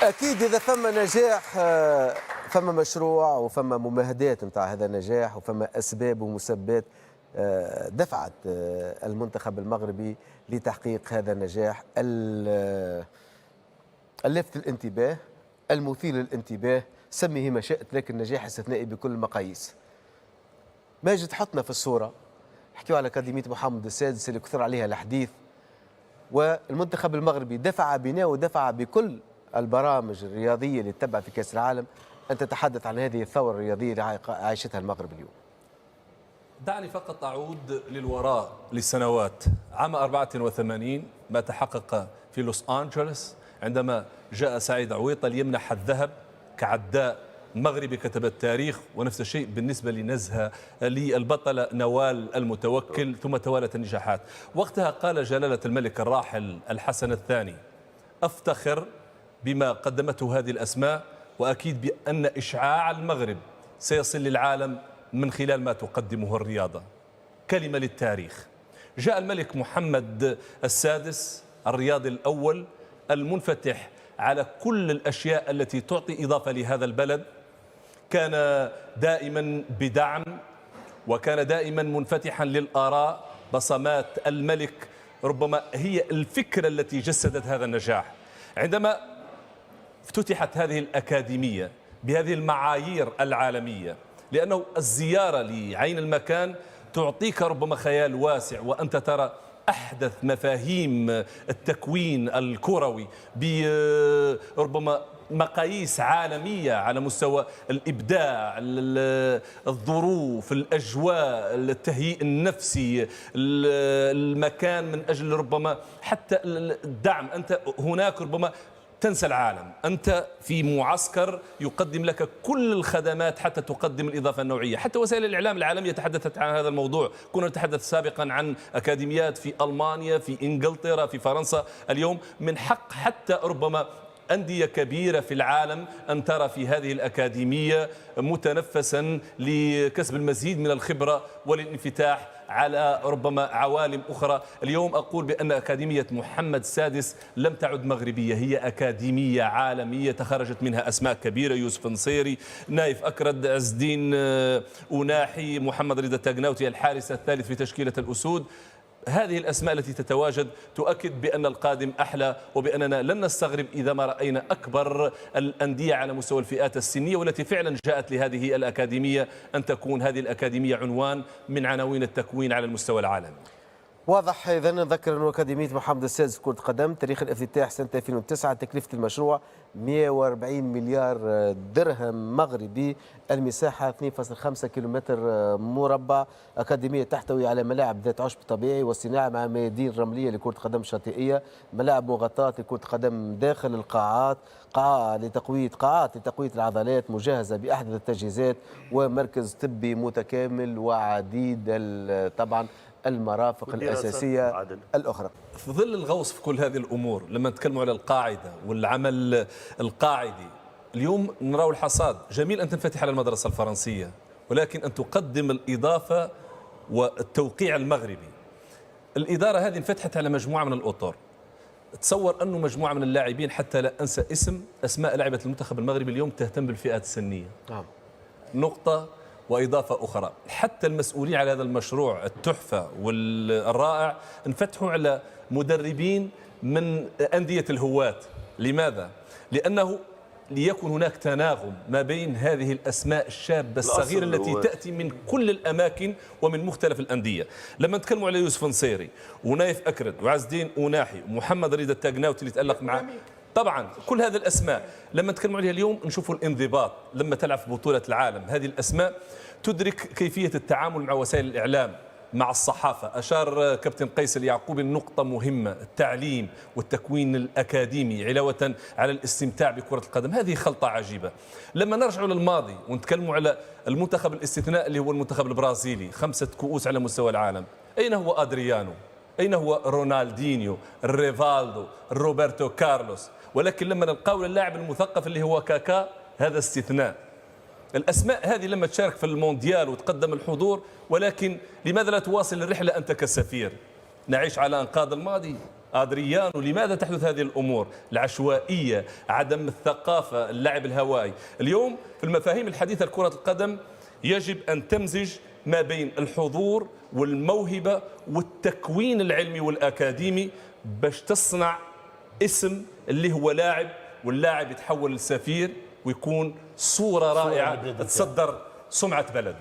أكيد إذا فما نجاح فما مشروع وفما ممهدات نتاع هذا النجاح وفما أسباب ومسببات دفعت المنتخب المغربي لتحقيق هذا النجاح اللافت الانتباه المثير للانتباه، سميه ما شئت، لكن نجاح استثنائي بكل المقاييس. ماجد حطنا في الصورة، حكيوا على أكاديمية محمد السادس اللي كثر عليها الحديث، والمنتخب المغربي دفع بنا ودفع بكل البرامج الرياضية اللي تتبع في كأس العالم أن تتحدث عن هذه الثورة الرياضية اللي عايشتها المغرب اليوم. دعني فقط أعود للوراء للسنوات. عام 84 ما تحقق في لوس أنجلوس عندما جاء سعيد عويطة ليمنح الذهب كعداء مغربي كتب التاريخ، ونفس الشيء بالنسبة لنزهة للبطلة نوال المتوكل، ثم توالت النجاحات. وقتها قال جلالة الملك الراحل الحسن الثاني: أفتخر بما قدمته هذه الأسماء، وأكيد بأن إشعاع المغرب سيصل للعالم من خلال ما تقدمه الرياضة. كلمة للتاريخ. جاء الملك محمد السادس الرياضي الأول المنفتح على كل الأشياء التي تعطي إضافة لهذا البلد، كان دائما بدعم وكان دائما منفتحا للآراء. بصمات الملك ربما هي الفكرة التي جسدت هذا النجاح. عندما افتتحت هذه الأكاديمية بهذه المعايير العالمية، لأنه الزيارة لعين المكان تعطيك ربما خيال واسع، وأنت ترى أحدث مفاهيم التكوين الكروي بربما مقاييس عالمية على مستوى الإبداع، الظروف، الأجواء، التهيئ النفسي، المكان من أجل ربما حتى الدعم. أنت هناك ربما تنسى العالم، أنت في معسكر يقدم لك كل الخدمات حتى تقدم الإضافة النوعية. حتى وسائل الإعلام العالمية تحدثت عن هذا الموضوع. كنا نتحدث سابقا عن أكاديميات في ألمانيا، في إنجلترا، في فرنسا. اليوم من حق حتى ربما أندية كبيرة في العالم أن ترى في هذه الأكاديمية متنفسا لكسب المزيد من الخبرة والانفتاح على ربما عوالم أخرى. اليوم أقول بأن أكاديمية محمد السادس لم تعد مغربية، هي أكاديمية عالمية تخرجت منها أسماء كبيرة: يوسف نصيري، نايف أكرد، عز الدين أوناحي، محمد رضا التاغناوتي الحارس الثالث في تشكيلة الأسود. هذه الأسماء التي تتواجد تؤكد بأن القادم أحلى، وبأننا لن نستغرب إذا ما رأينا أكبر الأندية على مستوى الفئات السنية، والتي فعلا جاءت لهذه الأكاديمية أن تكون هذه الأكاديمية عنوان من عناوين التكوين على المستوى العالمي. واضح. إذا نذكر أن أكاديمية محمد السادس كرة قدم، تاريخ الافتتاح سنة 2009، تكلفة المشروع 140 مليار درهم مغربي، المساحة 2.5 كيلومتر مربع. أكاديمية تحتوي على ملاعب ذات عشب طبيعي والصناعة مع ميادين رملية لكرة قدم شاطئية، ملاعب مغطاة لكرة قدم داخل القاعات، قاعات لتقوية العضلات مجهزة بأحدث التجهيزات، ومركز طبي متكامل، وعديد طبعا المرافق الأساسية الأخرى. في ظل الغوص في كل هذه الأمور، لما نتكلموا على القاعدة والعمل القاعدي، اليوم نرى الحصاد. جميل أن تنفتح على المدرسة الفرنسية، ولكن أن تقدم الإضافة والتوقيع المغربي. الإدارة هذه انفتحت على مجموعة من الأطر. تصور أنه مجموعة من اللاعبين، حتى لا أنسى أسماء لاعبة المنتخب المغربي اليوم، تهتم بالفئات السنية. نقطة. وإضافة أخرى، حتى المسؤولين على هذا المشروع التحفة والرائع انفتحوا على مدربين من أندية الهواة. لماذا؟ لأنه ليكن هناك تناغم ما بين هذه الأسماء الشابة الصغيرة التي تأتي من كل الأماكن ومن مختلف الأندية. لما نتكلموا على يوسف نصيري ونايف أكرد وعز الدين أوناحي ومحمد رضا التاغناوتي اللي تألق معه، طبعا كل هذه الأسماء لما نتكلموا عليها اليوم نشوفوا الانضباط. لما تلعب في بطولة العالم هذه الأسماء تدرك كيفية التعامل مع وسائل الإعلام، مع الصحافة. أشار كابتن قيس اليعقوبي النقطة مهمة: التعليم والتكوين الأكاديمي علاوة على الاستمتاع بكرة القدم. هذه خلطة عجيبة. لما نرجع للماضي ونتكلموا على المنتخب الاستثناء اللي هو المنتخب البرازيلي، 5 كؤوس على مستوى العالم، أين هو أدريانو؟ أين هو رونالدينيو، ريفالدو، روبرتو كارلوس؟ ولكن لما نلقاو اللاعب المثقف اللي هو كاكا، هذا استثناء. الأسماء هذه لما تشارك في المونديال وتقدم الحضور، ولكن لماذا لا تواصل الرحلة أنت كسفير؟ نعيش على أنقاض الماضي. ادريانو، لماذا تحدث هذه الامور؟ العشوائيه، عدم الثقافه، اللعب الهوائي. اليوم في المفاهيم الحديثه لكره القدم يجب ان تمزج ما بين الحضور والموهبه والتكوين العلمي والاكاديمي باش تصنع اسم اللي هو لاعب، واللاعب يتحول لسفير ويكون صوره رائعه تصدر سمعه بلد.